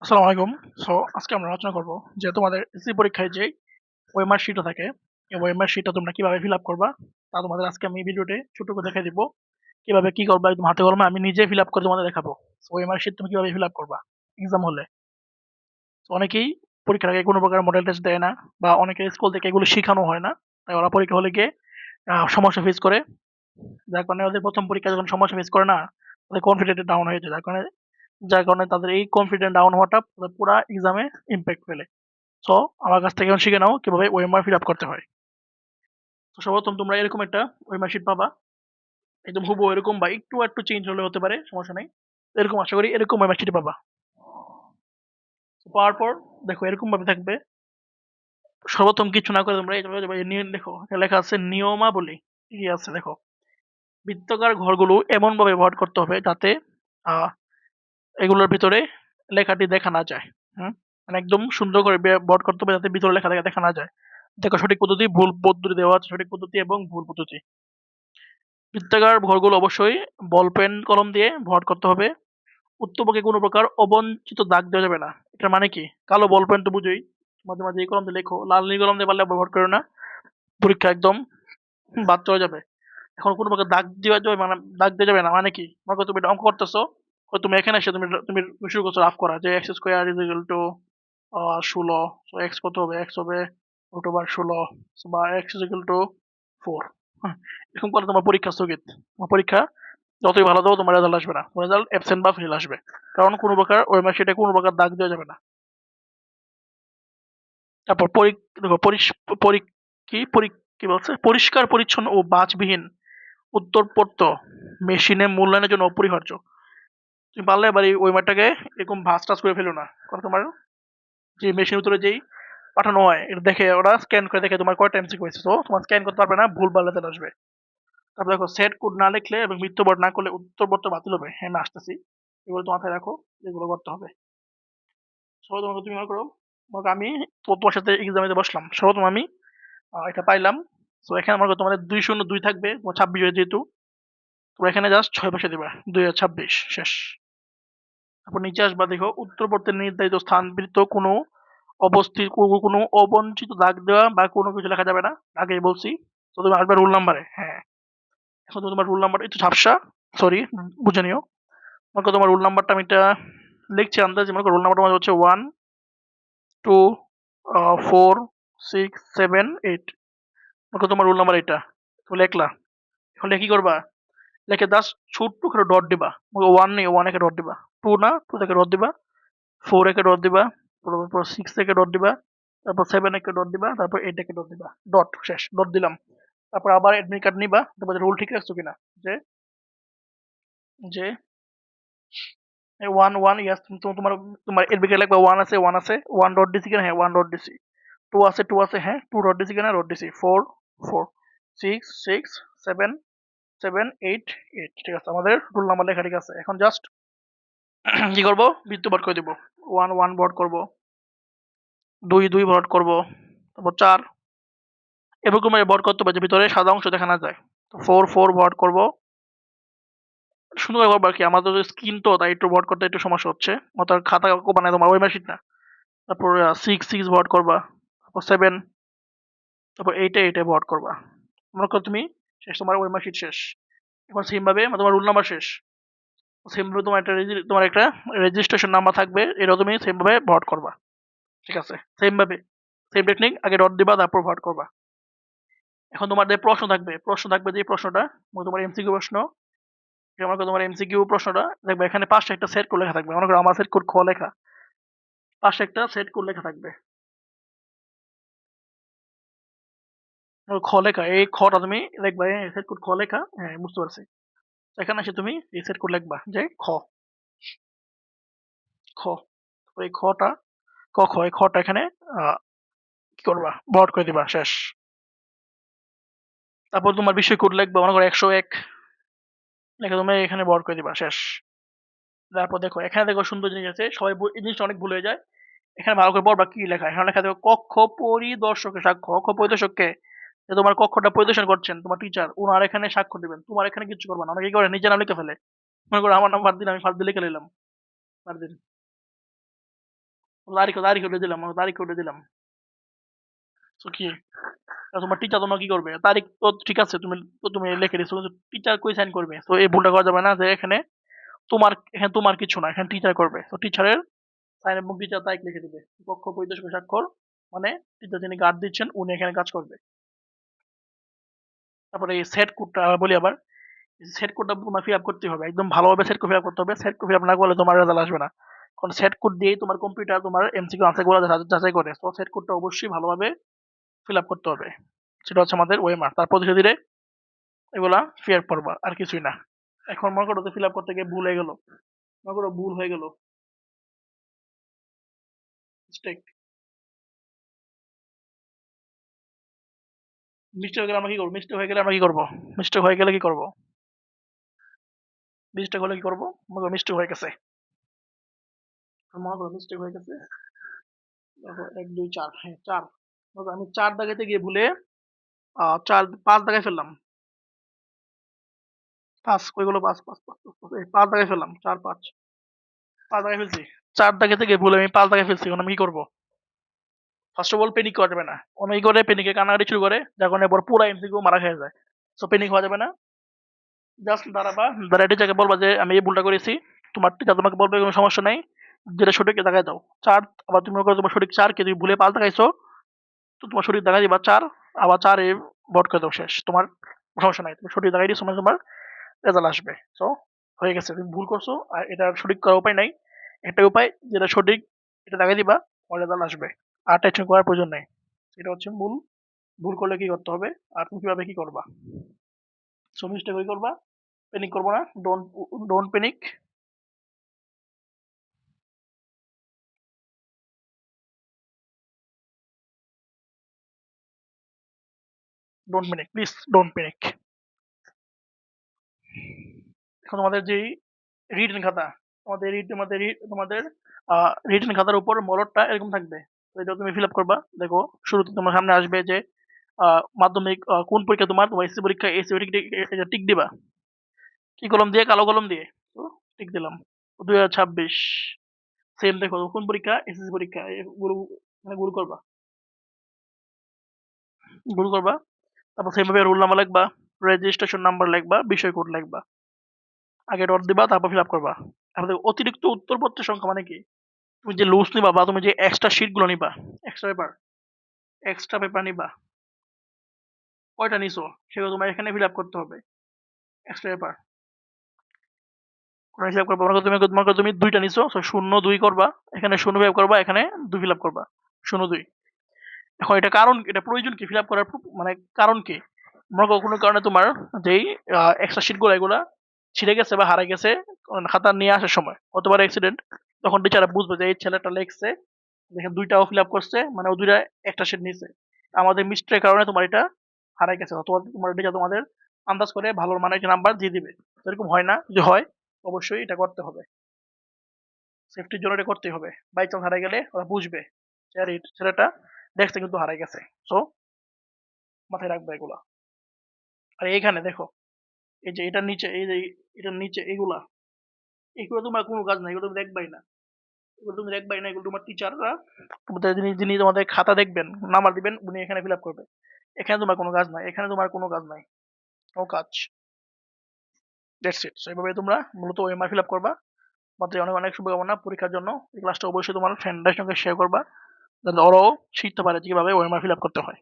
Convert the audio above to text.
আসসালামু আলাইকুম। সো আজকে আমরা আলোচনা করব যে তোমাদের এসএসসি পরীক্ষায় যে ওএমআর শিটটা থাকে, এই ওএমআর শিটটা তোমরা কিভাবে ফিল আপ করবা তা তোমাদের আজকে আমি ভিডিওতে ছোট করে দেখাই দিব। কিভাবে কি করবা একদম হাতে কলমে আমি নিজে ফিল আপ করে তোমাদের দেখাবো। সো ওএমআর শিট তুমি কিভাবে ফিল আপ করবা এক্সাম হলে। তো অনেকেই পরীক্ষার আগে কোনো প্রকার মডেল টেস্ট দেয় না বা অনেকের স্কুল থেকে এগুলো শেখানো হয় না। তাই ওরা পরীক্ষা হলে গিয়ে সমস্যা ফেস করে। যার কারণে ওদের প্রথম পরীক্ষা যখন সমস্যা ফেস করে না, ওদের কনফিডেন্ট ডাউন হয়ে যায়। যার কারণে তাদের এই কনফিডেন্ট ডাউন হওয়াটা পুরা এক্সামে ইমপ্যাক্ট ফেলে। সো আমার কাছ থেকে এখন শিখে নাও কিভাবে ওএমআর ফিল আপ করতে হয়। তো সর্বপ্রথম তোমরা এরকম একটা ওএমআর শিট পাবা, একদম হুবহু এরকম বা একটু একটু চেঞ্জ হলে হতে পারে, সমস্যা নাই। এরকম আশা করি এরকম ওএমআর শিট পাবা। তো পাওয়ার পর দেখো এরকম ভাবে থাকবে। সর্বপ্রথম কিছু না করে তোমরা এই দেখো এখানে লেখা আছে নিয়মাবলী। কি আছে দেখো, বৃত্তাকার ঘরগুলো এমন ভাবে ব্যবহার করতে হবে যাতে আহ, এগুলোর ভিতরে লেখাটি দেখা না যায়। হুম, মানে একদম সুন্দর করে ব্যবহার করতে হবে যাতে ভিতরে লেখা দেখা না যায়। দেখো সঠিক পদ্ধতি, ভুল পদ্ধতি দেওয়া আছে, সঠিক পদ্ধতি এবং ভুল পদ্ধতি। বৃত্তাকার ঘরগুলো অবশ্যই বল পেন কলম দিয়ে ভরাট করতে হবে। উক্তপক্ষে কোনো প্রকার অবঞ্চিত দাগ দেওয়া যাবে না। এটার মানে কি? কালো বল পেন তো বুঝোই, মাঝে মাঝে এই কলম দিয়ে লেখো, লাল নীল কলম দিয়ে পারলে ব্যবহার করো না, পরীক্ষা একদম বাদ চলে যাবে। এখন কোনো প্রকার দাগ দেওয়া যাবে মানে দাগ দেওয়া যাবে না মানে কি? মনে করো তুমি এটা অঙ্ক করতেছো, তুমি এখানে এসে তুমি তুমি শুরু করছো রাফ করা যে x square is equal to 16, so x কত হবে? এক্স হবে রুট ওভার 16 বা এক্স ইজ ইকুয়াল টু 4। হ্যাঁ, এরকম করে তোমার পরীক্ষা স্থগিত। তোমার পরীক্ষা যতই ভালো দাও তোমার রেজাল্ট আসবে না, রেজাল্ট অ্যাবসেন্ট বা ফেল আসবে। কারণ কোনো প্রকার ওই মার্কশিটে কোনো প্রকার দাগ দেওয়া যাবে না। তারপর দেখো কি বলছে, পরিষ্কার পরিচ্ছন্ন ও বাজবিহীন উত্তরপত্র মেশিনে মূল্যায়নের জন্য অপরিহার্য। তুমি পারলে এবার এই ওয়েমারটাকে এরকম ভাঁজ টাজ করে ফেলো না, কারণ তোমার যে মেশিন ভিতরে যেই পাঠানো হয় এটা দেখে ওরা স্ক্যান করে দেখে তোমার কয়টা এমসিকিউ হয়েছে, তো তোমার স্ক্যান করতে পারবে না, ভুল ভাল রেজাল্ট আসবে। তারপর দেখো সেট কোড না লিখলে এবং মৃত্যুবরণ না করলে উত্তরপত্র বাতিল হবে। হ্যাঁ, আমি আসতেছি, এগুলো তো মাথায় রাখো, এগুলো করতে হবে। সর্বপ্রথম তুমি মনে করো, আমি তোমার সাথে এক্সামে বসলাম, সর্বপ্রথম আমি এটা পাইলাম। তো এখানে মনে করো তোমাদের 202 থাকবে, তোমার 26 যেহেতু তোমরা এখানে জাস্ট 6 বসে দিবা, 2026 শেষ। তারপর নিচে আসবা, দেখো উত্তরপত্রের নির্ধারিত স্থান ব্যতীত কোনো কোনো অবঞ্চিত দাগ দেওয়া বা কোনো কিছু লেখা যাবে না, আগেই বলছি। তো তুমি আসবে রোল নাম্বারে। হ্যাঁ, এখন তো তোমার রোল নাম্বার একটু ঝাপসা, সরি, বুঝে নিও। মনে করো তোমার রোল নাম্বারটা আমি এটা লিখছি আন্দাজে, মনে করো রোল নাম্বারটা আমার হচ্ছে 1 2 4 6 7 8। মনে করো তোমার রোল নাম্বার এটা, তুমি লিখলা। এখন লিখে কি করবা? লিখে জাস্ট ছোট্ট করে ডট দিবা। ওয়ান নেই, ওয়ান একে ডট দিবা। টু না, টু থেকে ডট দিবা। ফোর একে ডট দিবা। তারপর সিক্স থেকে ডট দিবা। তারপর সেভেন একে ডট দিবা। তারপর এইট একে ডট দিবা। ডট শেষ, ডট দিলাম। তারপর আবার এডমিট কার্ড নিবা, তারপর রুল ঠিক রাখছো কিনা, যে যে ওয়ান ওয়ান ইয়াস, তোমার তোমার এডমিট কার্ড লাগবে, ওয়ান আছে, ওয়ান আছে, ওয়ান ডট দিছি কিনা, হ্যাঁ ওয়ান ডট দিছি। টু আছে, টু আছে, হ্যাঁ টু ডট দিছি কিনা, ডট দিছি। Four four, six six, seven seven, eight eight, ঠিক আছে, আমাদের রুল নাম্বার লেখা ঠিক আছে। এখন জাস্ট কি করবো, বৃত্ত বট করে দিব। ওয়ান ওয়ান বট করবো, দুই দুই বট করবো, তারপর চার, এরকম বট করতে হবে যে ভিতরে সাদা অংশ দেখা না যায়। ফোর ফোর বট করবো, সুন্দর করবো আর কি। আমাদের স্কিন তো, তাই একটু বট করতে একটু সমস্যা হচ্ছে, অত খাতা বানায় তোমার ওই মার্কশিট না। তারপর সিক্স সিক্স বট করবা, তারপর সেভেন, তারপর এইটে এইটে বট করবা। মনে করো তুমি শেষ, তোমার ওই মার্কশিট শেষ। এখন সেম ভাবে তোমার রুল নাম্বার শেষ, সেম ভাবে তোমার একটা রেজিস্ট্রেশন নাম্বার থাকবে, এটাও তুমি সেম ভাবে ভট করবা। ঠিক আছে, সেম ভাবে সেম টেকনিক, আগে ডট দিবা তারপর ভট করবা। এখন তোমার যে প্রশ্ন থাকবে যে প্রশ্নটা, তোমার এমসিকিউ প্রশ্ন, মনে করো তোমার এমসিকিউ প্রশ্নটা দেখবে এখানে পাশে একটা সেট কোড লেখা থাকবে, মনে করো আমার সেট কোড খ লেখা, পাশে একটা সেট কোড লেখা থাকবে, খ লেখা, এই খটা তুমি লিখবা, সেট কোড খ লেখা, হ্যাঁ বুঝতে পারছি। এখানে এসে তুমি এই সেট কোড লিখবা যে খ, খ, এই খটা, এই খটা এখানে কি করবা, ভট করে দিবা, শেষ। তারপর তোমার বিষয় কোড লিখবা, মনে করো 101 লেখা তুমি এখানে ভট করে দিবা, শেষ। তারপর দেখো এখানে দেখো সুন্দর জিনিস আছে, সবাই এই জিনিসটা অনেক ভুল হয়ে যায়। এখানে ভালো করে পড়বা কি লেখা, এখানে লেখা দেখো কক্ষ পরিদর্শকের সাক্ষ্য, কক্ষ পরিদর্শককে, যে তোমার কক্ষটা পরিদর্শন করছেন তোমার টিচার, উনার এখানে স্বাক্ষর দিবেন, তোমার এখানে কিছু করবে না। অনেকে কি করে, নিজের নাম লিখে ফেলে। মনে করো আমার নাম ফারদিন, আমি ফারদিন লিখে নিলাম, ফারদিন। তারিখ উঠে দিলাম, তারিখ উঠে দিলাম। তো কি, তোমার টিচার তোমার কি করবে? তারিখ তো ঠিক আছে, তুমি লিখে দিছো, কিন্তু টিচার কই সাইন করবে? তো এই ভুলটা করা যাবে না যে এখানে তোমার কিছু না, এখানে টিচার করবে। তো টিচারের সাইন এবং টিচার তারিখ লিখে দিবে। পক্ষ পরিদর্শক স্বাক্ষর, মানে টিচার যিনি গার্ড দিচ্ছেন উনি এখানে কাজ করবে। তারপরে এই সেট কোডটা বলি আবার, সেট কোডটা তোমার ফিল আপ করতে হবে, একদম ভালোভাবে সেট কোড ফিল আপ করতে হবে। সেট কোড ফিল আপ না করলে তোমার রেজাল্ট আসবে না, কারণ সেট কোড দিয়েই তোমার কম্পিউটার তোমার এমসিকিউ আনসার গুলো যাচাই করে। তো সেট কোডটা অবশ্যই ভালোভাবে ফিল আপ করতে হবে। সেটা হচ্ছে আমাদের ওএমআর। তারপর ধীরে ধীরে এগুলা ফিল আপ করবা, আর কিছুই না। এখন মনে করো ফিল আপ করতে গিয়ে ভুল হয়ে গেল, মনে করো ভুল হয়ে গেল, মিস্টেক, মিস্টেক হয়ে গেলে আমরা কি করবো? মিস্টেক হয়ে গেলে আমরা কি করবো? মিস্টেক হয়ে গেলে কি করবো? মিস্টেক হলে কি করবো? মনে করো মিস্টেক হয়ে গেছে, মনে করো মিস্টেক হয়ে গেছে, দেখো ১ ২ ৪, হ্যাঁ ৪, মনে করো আমি ৪ দাগাইতে গিয়ে ভুলে ৫ দাগায় ফেললাম। ৫ কই গেল? ৫ এই ৫ দাগায় ফেললাম, ৪ ৫, ৫ দাগায় ফেলছি। ৪ দাগাইতে গিয়ে ভুলে আমি ৫ দাগায় ফেলছি। এখন আমি কি করবো? ফার্স্ট অফ অল প্যানিক করা যাবে না। অনেক করে প্যানিকে কান্নাকাটি শুরু করে, যার কারণে পর পুরা এমসিকিউ মারা খেয়ে যায়। সো প্যানিক হওয়া যাবে না। জাস্ট দাঁড়াবা, দাঁড়ায় টিচারকে বলবা যে আমি এই ভুলটা করেছি। তোমার টিচার তোমাকে বলবে কোনো সমস্যা নাই, যেটা সঠিক দাগায় দাও ৪। আবার তুমি মনে করো তোমার সঠিক ৪ কে তুমি ভুলে ৫ দাগাইছো, তো তোমার সঠিক দাগায় দিবা ৪, আবার ৪ এ বট করে দাও, শেষ। তোমার সমস্যা নাই, তুমি সঠিক দাগাই দিছো মানে তোমার রেজাল্ট আসবে। সো হয়ে গেছে, তুমি ভুল করছো আর এটা সঠিক করার উপায় নাই। একটা উপায় যেটা সঠিক, এটা দাগাই দিবা, তোমার রেজাল্ট আসবে। আর টেনশন করার প্রয়োজন নেই। এটা হচ্ছে মূল। ভুল করলে কি করতে হবে আর তুমি কিভাবে কি করবা। সো মিস্টেক ওই করবা, প্যানিক করবো না, don't panic, don't panic, please don't panic. এখন তোমাদের যেই রিটেন খাতা, তোমাদের রিটেন খাতার উপর মলরটা এরকম থাকবে। তো এটা তুমি ফিল আপ করবা। দেখো শুরুতে তোমার সামনে আসবে যে মাধ্যমিক কোন পরীক্ষা, তোমার এসএসসি পরীক্ষা, এসএসসি পরীক্ষা এটা টিক দিবা। কি কলম দিয়ে? কালো কলম দিয়ে। তো টিক দিলাম। 2026 সেম। দেখো কোন পরীক্ষা? এসএসসি পরীক্ষা। গুলো মানে গুলো করবা। তারপর সেভাবে রোল নাম্বার লিখবা, রেজিস্ট্রেশন নাম্বার লিখবা, বিষয় কোড লিখবা। আগে ডট দিবা, তারপর ফিল আপ করবা। তারপর দেখো অতিরিক্ত উত্তরপত্রের সংখ্যা মানে কি? তুমি যে লুজ নিবা বা তুমি যে এক্সট্রা শিট গুলো নিবা, এক্সট্রা পেপার নিবা, কয়টা নিছো সেগুলো তোমার এখানে ফিল আপ করতে হবে। এক্সট্রা পেপার ফিল আপ করবা। মনে করো তুমি ২টা নিছো, ০ ২ করবা, এখানে ০ ফিল আপ করবা, এখানে ২ ফিল আপ করবা, ০ ২। এখন এটা কারণ, এটা প্রয়োজন কি ফিল আপ করার, মানে কারণ কি? মনে করো কোনো কারণে তোমার যেই এক্সট্রা শিট গুলো এগুলা ছিঁড়ে গেছে বা হারাই গেছে খাতা নিয়ে আসার সময়, কতবার অ্যাক্সিডেন্ট, তখন টিচাররা বুঝবে যে এই ছেলেটা লেখছে, দেখেন ২টাও ফিল আপ করছে, মানে ও ২টা একটা শিট নিছে। আমাদের মিস্টেকের কারণে তোমার এটা হারাই গেছে। তোমার টিচার তোমাদের আন্দাজ করে ভালো মানে একটা নাম্বার দিয়ে দিবে। তো এরকম হয় না, যদি হয় অবশ্যই এটা করতে হবে। সেফটির জন্য এটা করতেই হবে। বাই চান্স হারাই গেলে ওরা বুঝবে যে আরে এই ছেলেটা দেখছে কিন্তু হারাই গেছে। সো মাথায় রাখবে এগুলা। আর এইখানে দেখো, এই যে এটার নিচে, এই যে এটার নিচে এগুলো তোমার কোনো কাজ নাই, এগুলো তুমি দেখবাই না, এগুলো তোমার টিচাররা, তোমাদের যিনি তোমাদের খাতা দেখবেন, নাম্বার দিবেন, উনি এখানে ফিল আপ করবে। এখানে তোমার কোনো কাজ নাই, এখানে তোমার কোনো কাজ নাই, নো কাজ। That's it. এইভাবে তোমরা মূলত ওএমআর ফিল আপ করবা। তোমাদের অনেক অনেক শুভকামনা পরীক্ষার জন্য। এই ক্লাসটা অবশ্যই তোমার ফ্রেন্ডদের সঙ্গে শেয়ার করবা, যাতে ওরাও শিখতে পারে যে কিভাবে ওএমআর ফিল আপ করতে হয়।